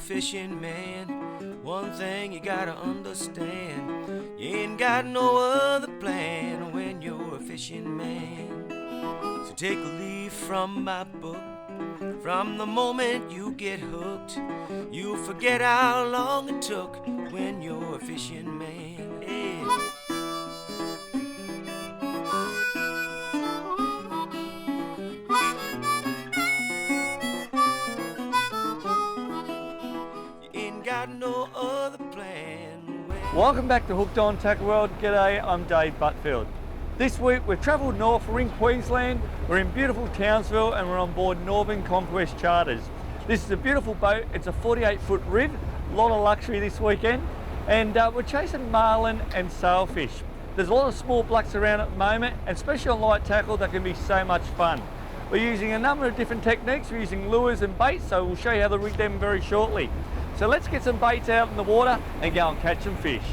fishing man, one thing you gotta understand, you ain't got no other plan when you're a fishing man. So take a leaf from my book, from the moment you get hooked, you'll forget how long it took when you're a fishing man. Yeah. No other plan. Welcome back to Hooked On Tackle World. G'day, I'm Dave Butfield. This week we've travelled north, we're in Queensland, we're in beautiful Townsville and we're on board Northern Conquest charters. This is a beautiful boat, it's a 48-foot rib, a lot of luxury this weekend, and we're chasing marlin and sailfish. There's a lot of small blacks around at the moment, and especially on light tackle, that can be so much fun. We're using a number of different techniques, we're using lures and baits, so we'll show you how to rig them very shortly. So let's get some baits out in the water and go and catch some fish.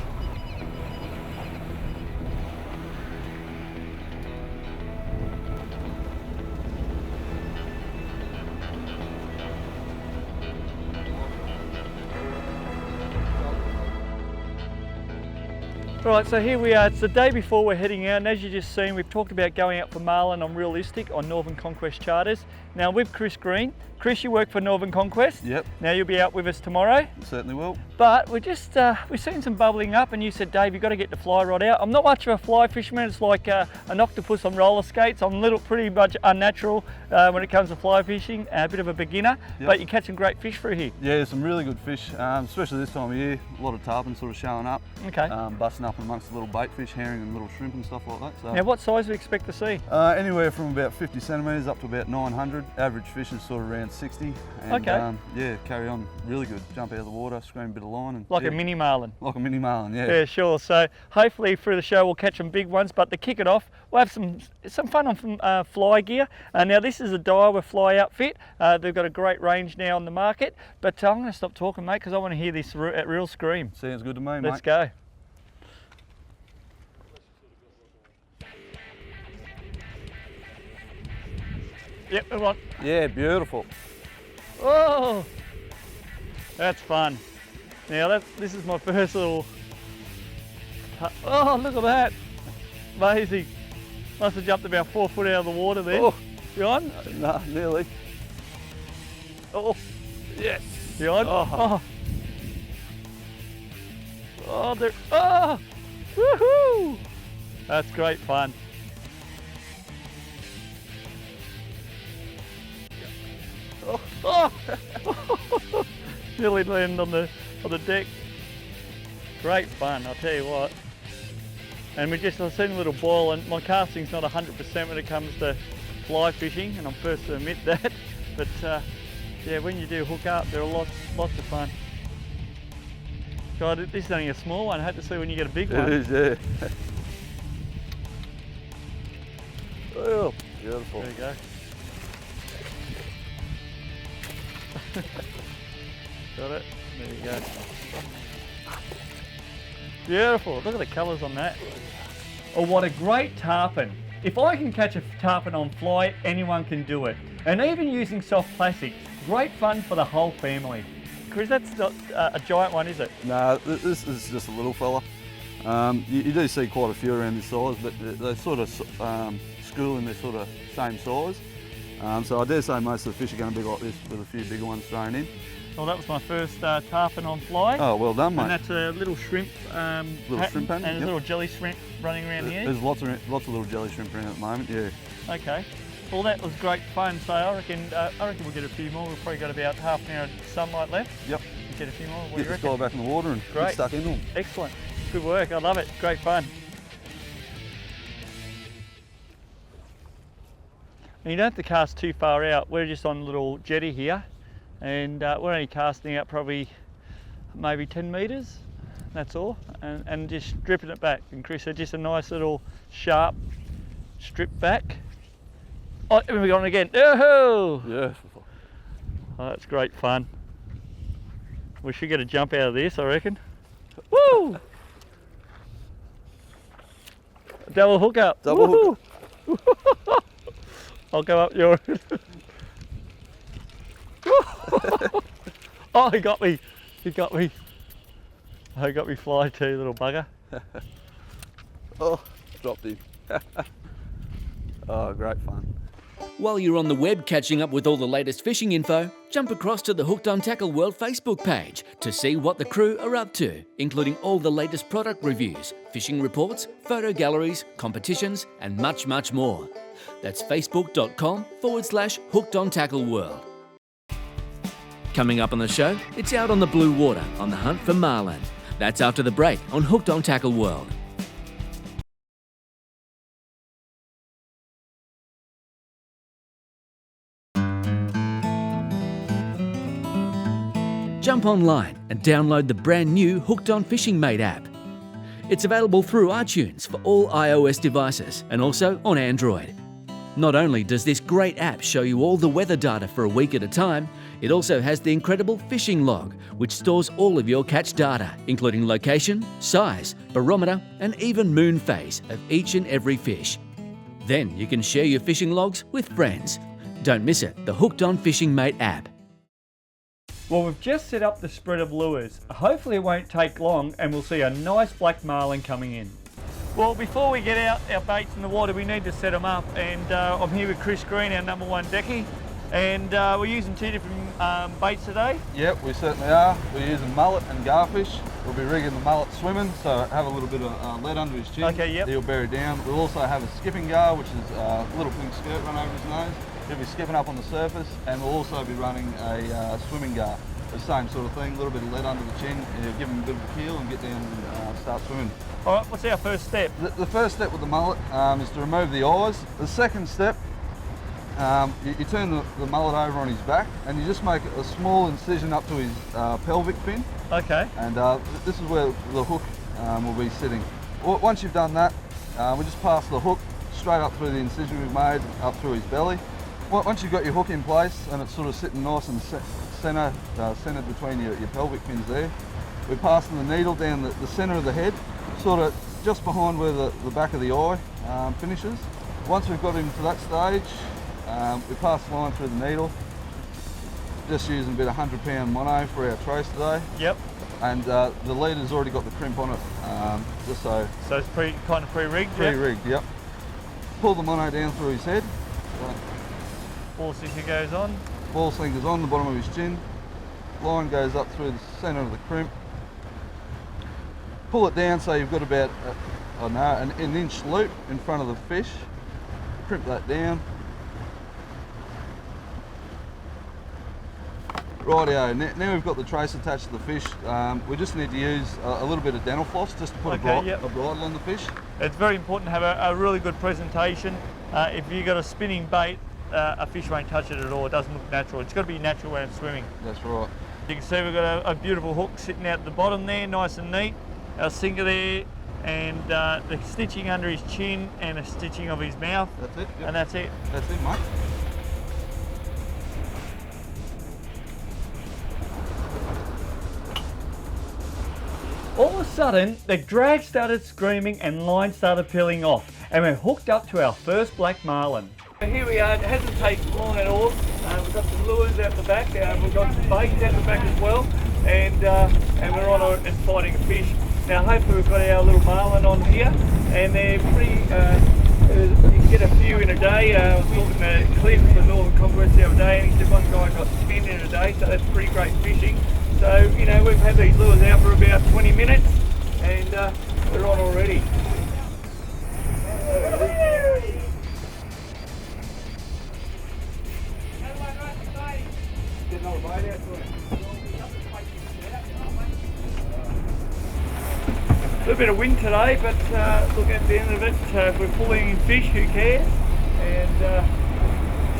Right, so here we are, it's the day before we're heading out, and as you just seen, we've talked about going out for marlin on Realistic on Northern Conquest charters. Now with Chris Green. Chris, you work for Northern Conquest. Yep. Now you'll be out with us tomorrow. Certainly will. But we've seen some bubbling up, and you said, Dave, you've got to get the fly rod out. I'm not much of a fly fisherman. It's like an octopus on roller skates. I'm pretty much unnatural when it comes to fly fishing, a bit of a beginner, yep. But you're catching great fish through here. Yeah, some really good fish, especially this time of year. A lot of tarpon sort of showing up. Okay. Busting up amongst the little bait fish, herring and little shrimp and stuff like that. So. Now what size do we expect to see? Anywhere from about 50 centimetres up to about 900. Average fish is sort of around 60. And, okay. Yeah, carry on really good. Jump out of the water, scream a bit of line. And, like yeah, a mini marlin. Like a mini marlin, yeah. Yeah, sure. So hopefully through the show we'll catch some big ones, but to kick it off, we'll have some fun on fly gear. Now this is a Daiwa fly outfit. They've got a great range now on the market, but I'm going to stop talking, mate, because I want to hear this real scream. Sounds good to me, mate. Let's go. Yep, move on. Yeah, beautiful. Oh, that's fun. Now this is my first little. Oh, look at that! Amazing. Must have jumped about 4 foot out of the water there. Oh, you on? Nah, nearly. Oh, yes. You on? Oh, oh, there. Oh, woohoo! That's great fun. Oh, oh. Nearly landed on the deck. Great fun, I'll tell you what. And I've seen a little boil, and my casting's not 100% when it comes to fly fishing, and I'm first to admit that. But yeah, when you do hook up, there are lots of fun. God, this is only a small one. I hope to see when you get a big one. It is, yeah. Oh, beautiful. There you go. Got it. There you go. Beautiful. Look at the colours on that. Oh, what a great tarpon. If I can catch a tarpon on fly, anyone can do it. And even using soft plastic, great fun for the whole family. Chris, that's not a giant one, is it? No, this is just a little fella. You do see quite a few around this size, but they sort of school in their sort of same size. So I dare say most of the fish are going to be like this with a few bigger ones thrown in. Well, that was my first tarpon on fly. Oh, well done, mate. And that's a little shrimp shrimp pattern, and a little jelly shrimp running around here. There's lots of little jelly shrimp around at the moment, yeah. Okay. Well, that was great fun. So I reckon we'll get a few more. We've probably got about half an hour of sunlight left. Yep. We'll get a few more. What Get do you this reckon? guy back in the water and get stuck into them. Excellent. Good work. I love it. Great fun. And you don't have to cast too far out. We're just on a little jetty here, and we're only casting out probably maybe 10 metres. That's all, and just stripping it back. And Chris said just a nice little sharp strip back. Oh, here we go on again. Oh! Yeah. Oh, that's great fun. We should get a jump out of this, I reckon. Woo! Double hook up. Double hook. I'll go up yours. Oh, he got me. He got me. Oh, he got me fly too, little bugger. Oh, dropped him. Oh, great fun. While you're on the web catching up with all the latest fishing info, jump across to the Hooked on Tackle World Facebook page to see what the crew are up to, including all the latest product reviews, fishing reports, photo galleries, competitions, and much, much more. That's facebook.com/Hooked on Tackle World. Coming up on the show, it's out on the blue water on the hunt for marlin. That's after the break on Hooked on Tackle World. Jump online and download the brand new Hooked on Fishing Mate app. It's available through iTunes for all iOS devices and also on Android. Not only does this great app show you all the weather data for a week at a time, it also has the incredible fishing log, which stores all of your catch data, including location, size, barometer, and even moon phase of each and every fish. Then you can share your fishing logs with friends. Don't miss it, the Hooked on Fishing Mate app. Well, we've just set up the spread of lures. Hopefully it won't take long and we'll see a nice black marlin coming in. Well, before we get out our baits in the water, we need to set them up. And I'm here with Chris Green, our number one decky. And we're using two different baits today. Yep, we certainly are. We're using mullet and garfish. We'll be rigging the mullet swimming, so have a little bit of lead under his chin. Okay, yep. He'll bury down. We'll also have a skipping gar, which is a little pink skirt run over his nose. He'll be skipping up on the surface, and we'll also be running a swimming gar. The same sort of thing, a little bit of lead under the chin, and he'll give him a bit of a keel and get down and start swimming. All right, what's our first step? The first step with the mullet is to remove the eyes. The second step, you turn the mullet over on his back, and you just make a small incision up to his pelvic fin. Okay. And this is where the hook will be sitting. Once you've done that, we just pass the hook straight up through the incision we've made, up through his belly. Once you've got your hook in place and it's sort of sitting nice and centered between your pelvic fins there, we're passing the needle down the center of the head, sort of just behind where the back of the eye finishes. Once we've got him to that stage, we pass the line through the needle, just using a bit of 100-pound mono for our trace today. Yep. And the leader's already got the crimp on it, just so. So it's kind of pre-rigged? Pre-rigged, yep. Pull the mono down through his head. Ball sinker goes on. Ball sinker's on the bottom of his chin. Line goes up through the centre of the crimp. Pull it down so you've got about an inch loop in front of the fish. Crimp that down. Rightio, now we've got the trace attached to the fish. We just need to use a little bit of dental floss just to put a bridle on the fish. It's very important to have a really good presentation. If you've got a spinning bait, a fish won't touch it at all. It doesn't look natural. It's got to be natural when it's swimming. That's right. You can see we've got a beautiful hook sitting out at the bottom there, nice and neat. Our sinker there, and the stitching under his chin and a stitching of his mouth. That's it. Yep. And that's it. That's it, mate. All of a sudden, the drag started screaming and line started peeling off, and we're hooked up to our first black marlin. Here we are. It hasn't taken long at all. We've got some lures out the back. We've got some baits out the back as well, and we're on and fighting a fish. Now, hopefully, we've got our little marlin on here, and they're pretty. You can get a few in a day. I was talking to Cliff from Northern Conquest the other day, and he said one guy got 10 in a day, so that's pretty great fishing. So, you know, we've had these lures out for about 20 minutes, and we're on already. A little bit of wind today, but look, at the end of it, if we're pulling in fish, who cares? And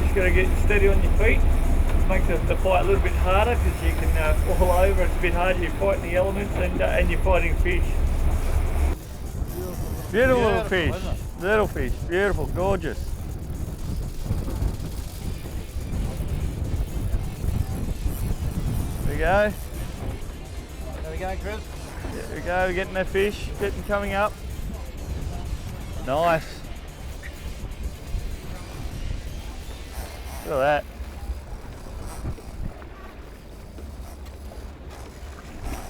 just got to get steady on your feet. It makes the fight a little bit harder because you can fall over. It's a bit harder. You're fighting the elements and you're fighting fish. Beautiful little fish. Little fish. Beautiful, gorgeous. There we go. There we go, Chris. There we go, we're getting that fish, coming up. Nice. Look at that.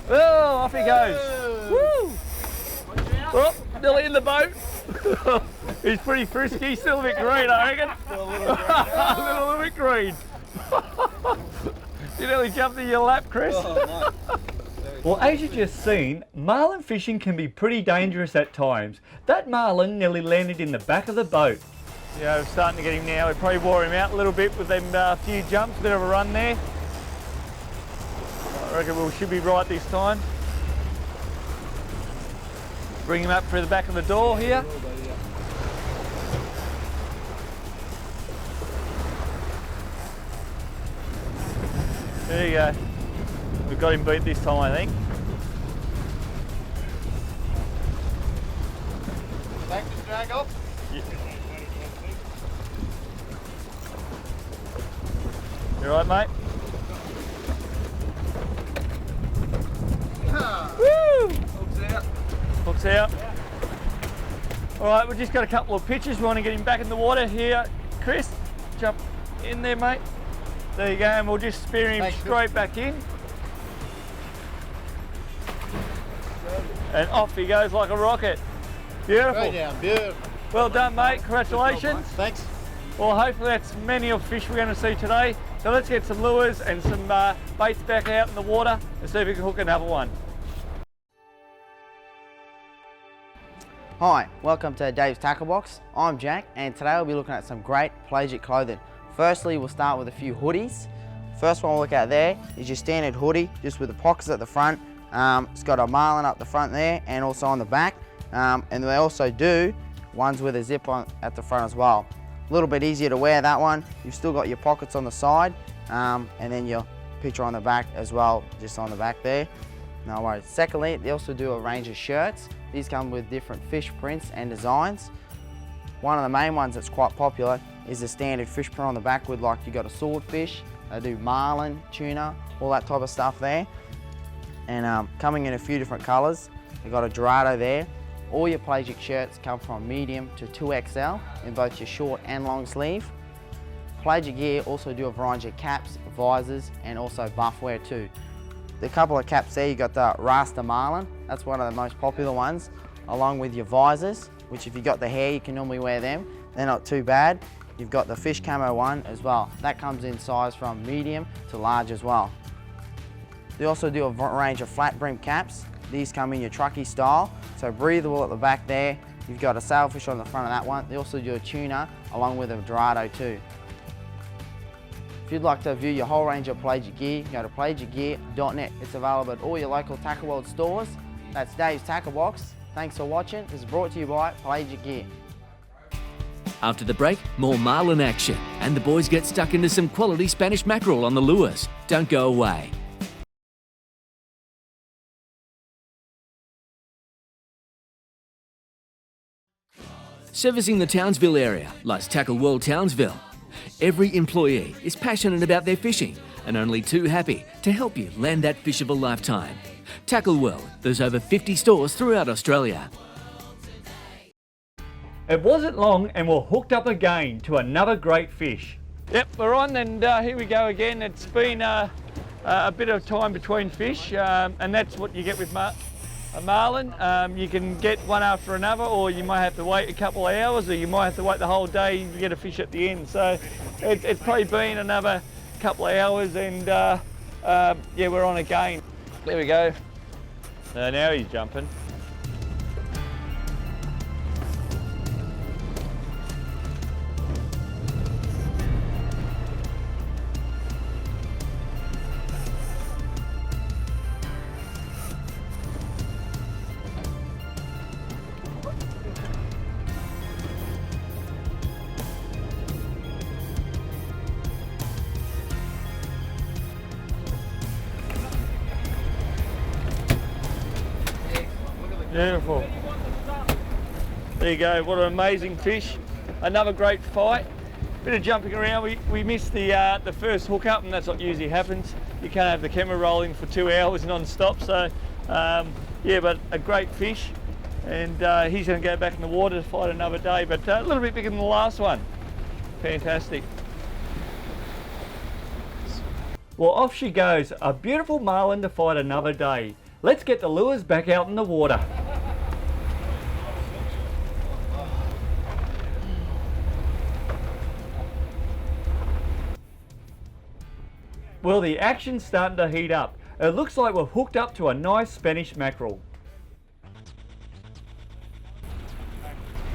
Oh, off he goes. Woo! Oh, nearly in the boat. He's pretty frisky, still a bit green, I reckon. A little bit green. You nearly jumped in your lap, Chris. Well, as you just seen, marlin fishing can be pretty dangerous at times. That marlin nearly landed in the back of the boat. Yeah, we're starting to get him now. We probably wore him out a little bit with them few jumps, bit of a run there. I reckon we should be right this time. Bring him up through the back of the door here. There you go. We've got him beat this time, I think. Back to drag off. Yeah. You all right, mate? Woo! Hook's out. Hook's out. All right, we've just got a couple of pitches. We want to get him back in the water here. Chris, jump in there, mate. There you go, and we'll just spear him straight back in. And off he goes like a rocket. Beautiful. Go down, beautiful. Well done, mate. Congratulations. Thanks. Well, hopefully that's many of fish we're going to see today. So let's get some lures and some baits back out in the water and see if we can hook another one. Hi, welcome to Dave's Tackle Box. I'm Jack, and today we'll be looking at some great pelagic clothing. Firstly, we'll start with a few hoodies. First one we'll look at there is your standard hoodie, just with the pockets at the front. It's got a marlin up the front there and also on the back. And they also do ones with a zip on at the front as well. A little bit easier to wear, that one. You've still got your pockets on the side, and then your picture on the back as well, just on the back there. No worries. Secondly, they also do a range of shirts. These come with different fish prints and designs. One of the main ones that's quite popular is the standard fish print on the back with, like, you got a swordfish, they do marlin, tuna, all that type of stuff there. And coming in a few different colours. You've got a Dorado there. All your pelagic shirts come from medium to 2XL in both your short and long sleeve. Pelagic gear also do a variety of caps, visors, and also buff wear too. The couple of caps there, you got the Rasta Marlin. That's one of the most popular ones, along with your visors, which if you got the hair, you can normally wear them. They're not too bad. You've got the fish camo one as well. That comes in size from medium to large as well. They also do a range of flat brim caps. These come in your truckee style, so breathable at the back there. You've got a sailfish on the front of that one. They also do a tuna along with a Dorado too. If you'd like to view your whole range of pelagic gear, go to pelagicgear.net. It's available at all your local Tackle World stores. That's Dave's Tackle Box. Thanks for watching. This is brought to you by Pelagic Gear. After the break, more marlin action, and the boys get stuck into some quality Spanish mackerel on the lures. Don't go away. Servicing the Townsville area lies Tackle World Townsville. Every employee is passionate about their fishing and only too happy to help you land that fish of a lifetime. Tackle World, there's over 50 stores throughout Australia. It wasn't long and we're hooked up again to another great fish. Yep, we're on, and here we go again. It's been a bit of time between fish, and that's what you get with a marlin. You can get one after another, or you might have to wait a couple of hours, or you might have to wait the whole day to get a fish at the end. So it's probably been another couple of hours, and yeah, we're on again. There we go. Now he's jumping. Beautiful. There you go, what an amazing fish. Another great fight. Bit of jumping around. We missed the first hook up, and that's what usually happens. You can't have the camera rolling for 2 hours non-stop. So yeah, but a great fish. And he's going to go back in the water to fight another day, but a little bit bigger than the last one. Fantastic. Well, off she goes, a beautiful marlin to fight another day. Let's get the lures back out in the water. Well, the action's starting to heat up. It looks like we've hooked up to a nice Spanish mackerel.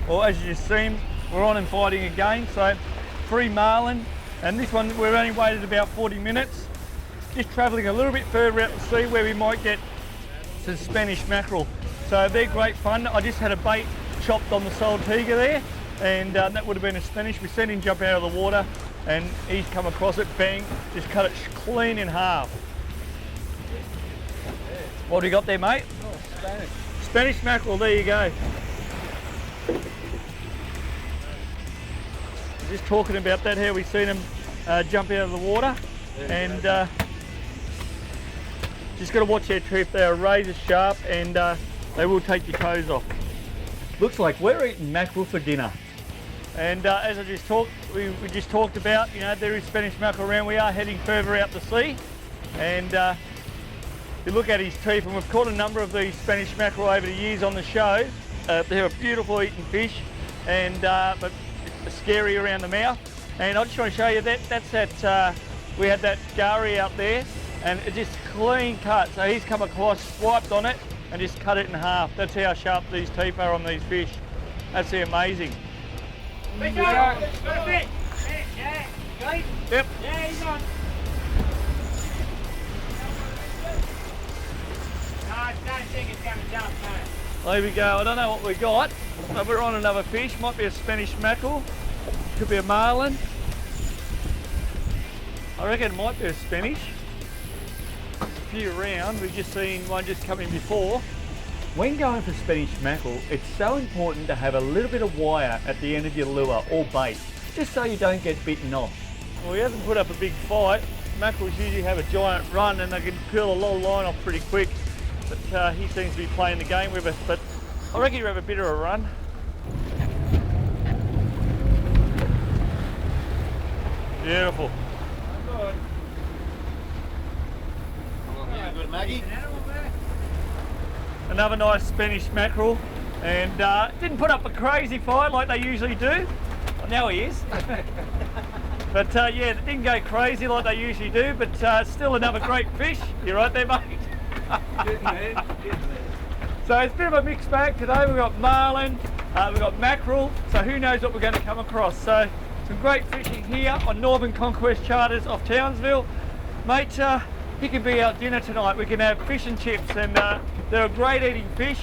Well, as you've seen, we're on and fighting again. So 3 Marlin, and this one we've only waited about 40 minutes. Just travelling a little bit further out to sea where we might get some Spanish mackerel. So they're great fun. I just had a bait chopped on the saltiga there, and that would have been a Spanish. We sent him jump out of the water, and he's come across it, bang, just cut it clean in half. What do you got there, mate? Oh, Spanish. Spanish mackerel, there you go. Just talking about that, how we've seen them jump out of the water, and just got to watch their teeth. They are razor sharp, and they will take your toes off. Looks like we're eating mackerel for dinner. And as I just talked, we just talked about, you know, there is Spanish mackerel around. We are heading further out to sea, and you look at his teeth, and we've caught a number of these Spanish mackerel over the years on the show. They're a beautiful eating fish, and but scary around the mouth. And I just want to show you that's that we had that gari out there, and it just clean cut. So he's come across, swiped on it, and just cut it in half. That's how sharp these teeth are on these fish. That's amazing. Yep. Yep. Yeah, he's on. No, I don't think it's going to jump, no. There we go. I don't know what we got, but we're on another fish. Might be a Spanish mackerel. Could be a marlin. I reckon it might be a Spanish. A few around. We've just seen one just come in before. When going for Spanish mackerel, it's so important to have a little bit of wire at the end of your lure or bait, just so you don't get bitten off. Well, he hasn't put up a big fight. Mackerels usually have a giant run and they can peel a lot of line off pretty quick, but he seems to be playing the game with us. But I reckon he'll have a bit of a run. Beautiful. Yeah, good, Maggie. Another nice Spanish mackerel, and didn't put up a crazy fight like they usually do. Well, now he is. But yeah, it didn't go crazy like they usually do, but still another great fish. You right there, mate? Good man. Good man. So it's a bit of a mixed bag today. We've got marlin, we've got mackerel, so who knows what we're going to come across. So some great fishing here on Northern Conquest Charters off Townsville. Mate, you can be our dinner tonight. We can have fish and chips, and they're a great eating fish.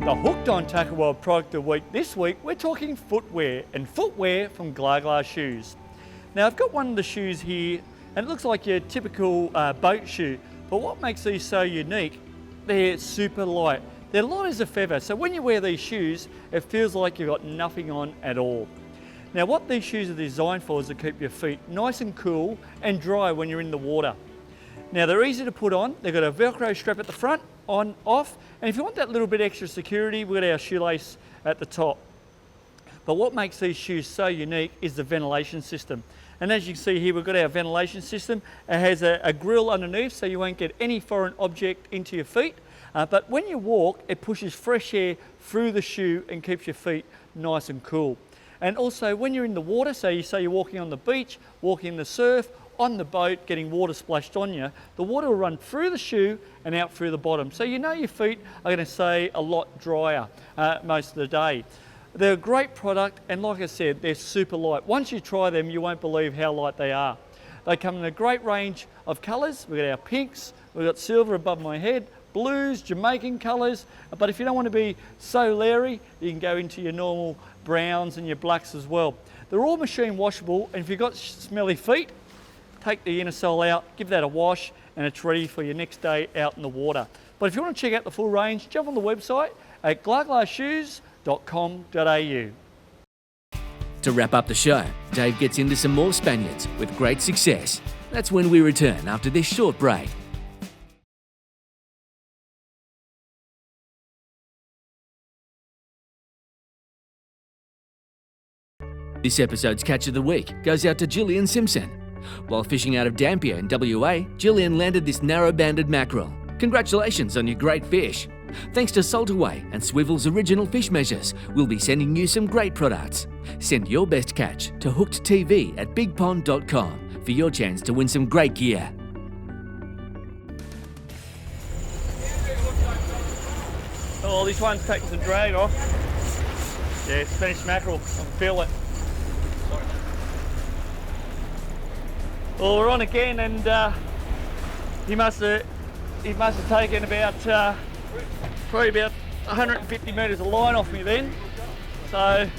The Hooked on Tackle World product of the week this week, we're talking footwear, and footwear from Glarglar Shoes. Now I've got one of the shoes here, and it looks like your typical boat shoe, but what makes these so unique, they're super light. They're light as a feather, so when you wear these shoes, it feels like you've got nothing on at all. Now what these shoes are designed for is to keep your feet nice and cool and dry when you're in the water. Now they're easy to put on. They've got a Velcro strap at the front, on, off, and if you want that little bit extra security, we've got our shoelace at the top. But what makes these shoes so unique is the ventilation system. And as you can see here, we've got our ventilation system. It has a grill underneath, so you won't get any foreign object into your feet. But when you walk, it pushes fresh air through the shoe and keeps your feet nice and cool. And also when you're in the water, so you say you're walking on the beach, walking in the surf, on the boat, getting water splashed on you, the water will run through the shoe and out through the bottom. So you know your feet are going to stay a lot drier most of the day. They're a great product, and like I said, they're super light. Once you try them, you won't believe how light they are. They come in a great range of colours. We've got our pinks, we've got silver above my head, blues, Jamaican colours, but if you don't want to be so leery, you can go into your normal browns and your blacks as well. They're all machine washable, and if you've got smelly feet, take the inner sole out, give that a wash, and it's ready for your next day out in the water. But if you want to check out the full range, jump on the website at glarglarshoes.com.au. To wrap up the show, Dave gets into some more Spaniards with great success. That's when we return after this short break. This episode's Catch of the Week goes out to Gillian Simpson. While fishing out of Dampier in WA, Gillian landed this narrow-banded mackerel. Congratulations on your great fish. Thanks to Saltaway and Swivel's original fish measures, we'll be sending you some great products. Send your best catch to hookedtv@bigpond.com for your chance to win some great gear. Oh, this one's taking some drag off. Yeah, Spanish mackerel, I can feel it. Well, we're on again, and he must have taken about probably about 150 metres of line off me then. So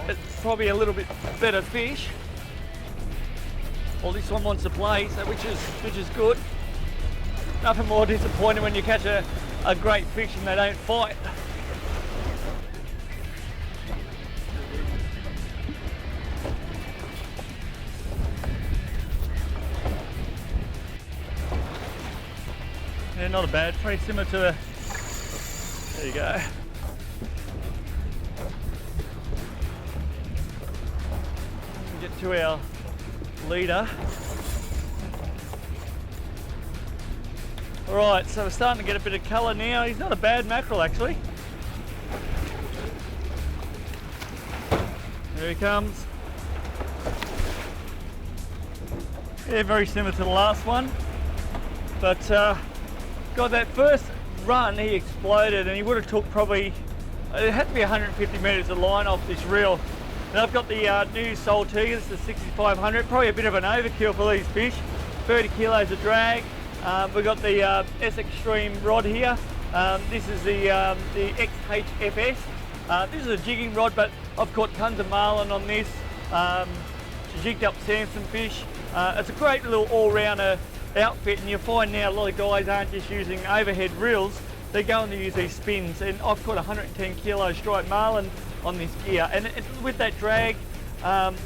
it's probably a little bit better fish. Well, this one wants to play, so which is good. Nothing more disappointing when you catch a great fish and they don't fight. Yeah, not a bad, pretty similar to the, there you go. Get to our leader. Alright, so we're starting to get a bit of colour now. He's not a bad mackerel actually. There he comes. Yeah, very similar to the last one. But got that first run, he exploded, and he would have took probably, it had to be 150 metres of line off this reel. And I've got the new Saltaway, the 6500, probably a bit of an overkill for these fish. 30 kilos of drag. We've got the S Extreme rod here. This is the XHFS. This is a jigging rod, but I've caught tons of marlin on this. Jigged up Samson fish. It's a great little all-rounder outfit, and you'll find now a lot of guys aren't just using overhead reels, they're going to use these spins, and I've caught 110 kilo striped marlin on this gear, and with that drag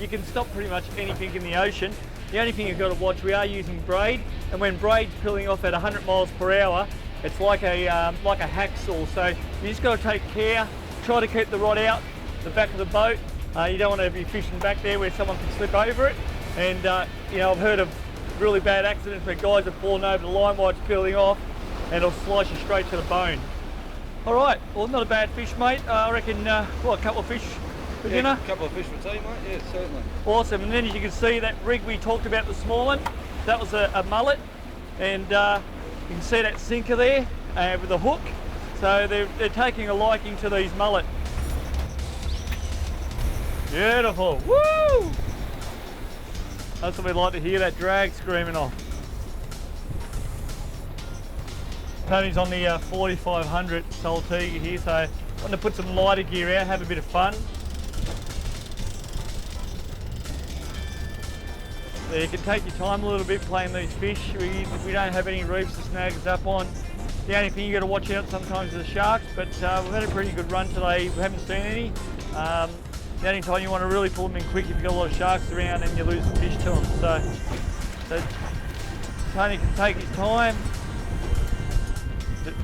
you can stop pretty much anything in the ocean. The only thing you've got to watch, we are using braid, and when braid's pulling off at 100 miles per hour, it's like a hacksaw, so you just got to take care, try to keep the rod out the back of the boat. You don't want to be fishing back there where someone can slip over it, and you know, I've heard of really bad accidents where guys have fallen over the line while it's peeling off, and it'll slice you straight to the bone. All right, well, not a bad fish, mate. I reckon, what, a couple of fish for dinner? A couple of fish for tea, mate. Yeah, certainly. Awesome. And then as you can see, that rig we talked about this morning, that was a mullet, and you can see that sinker there with a hook. So they're taking a liking to these mullet. Beautiful. Woo! That's what we like to hear, that drag screaming off. Tony's on the 4500 Saltaway here, so I'm going to put some lighter gear out, have a bit of fun. So you can take your time a little bit playing these fish. We don't have any reefs to snag us up on. The only thing you got to watch out sometimes is the sharks, but we've had a pretty good run today. We haven't seen any. The only time you want to really pull them in quick if you've got a lot of sharks around and you lose the fish to them. So Tony can take his time,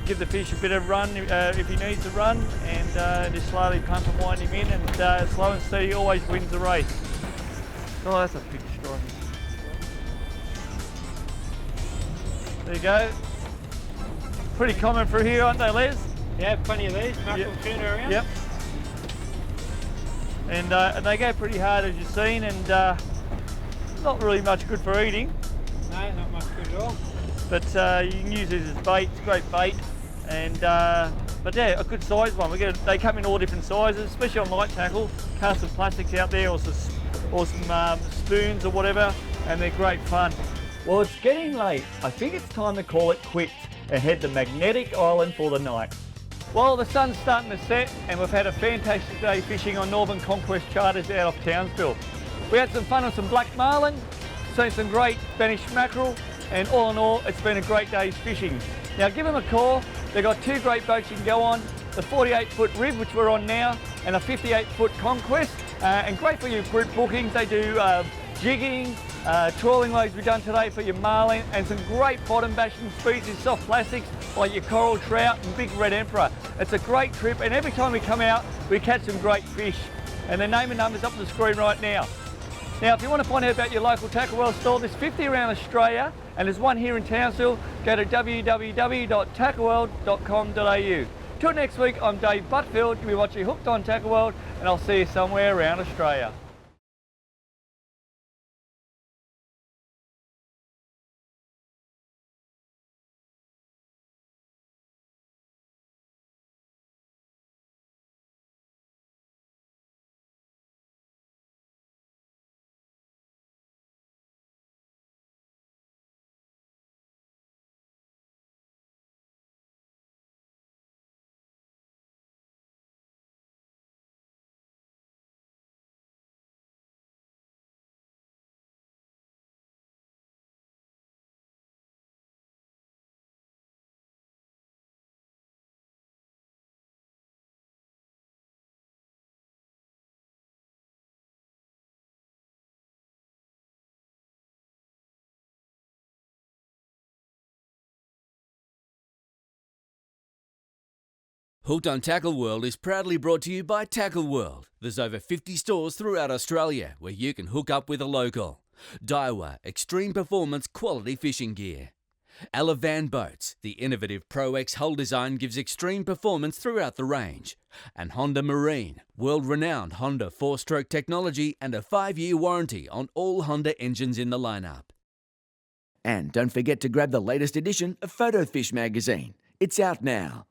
give the fish a bit of run if he needs to run, and just slowly pump and wind him in, and slow and steady always wins the race. Oh, that's a big strike. There you go. Pretty common through here, aren't they, Les? Yeah, plenty of these. Mackerel tuna around. Yep. And they go pretty hard, as you've seen, and not really much good for eating. No, not much good at all. But you can use these as bait. It's great bait, and but yeah, a good size one. They come in all different sizes, especially on light tackle. Cast some plastics out there, or some spoons or whatever, and they're great fun. Well, it's getting late. I think it's time to call it quits and head to Magnetic Island for the night. Well, the sun's starting to set, and we've had a fantastic day fishing on Northern Conquest charters out of Townsville. We had some fun on some black marlin, seen some great Spanish mackerel, and all in all, it's been a great day's fishing. Now give them a call. They've got two great boats you can go on, the 48-foot Rib, which we're on now, and a 58-foot Conquest, and great for your group bookings. They do jigging, trawling loads we've done today for your marlin, and some great bottom bashing species, soft plastics like your coral trout and big red emperor. It's a great trip, and every time we come out we catch some great fish, and their name and numbers up on the screen right now. Now, if you want to find out about your local Tackle World store, there's 50 around Australia and there's one here in Townsville. Go to www.tackleworld.com.au. Till next week, I'm Dave Butfield. You'll be watching Hooked on Tackle World, and I'll see you somewhere around Australia. Hooked on Tackle World is proudly brought to you by Tackle World. There's over 50 stores throughout Australia where you can hook up with a local. Daiwa, extreme performance quality fishing gear. Alavan Boats, the innovative Pro X hull design gives extreme performance throughout the range. And Honda Marine, world-renowned Honda 4-stroke technology and a 5-year warranty on all Honda engines in the lineup. And don't forget to grab the latest edition of Photo Fish magazine. It's out now.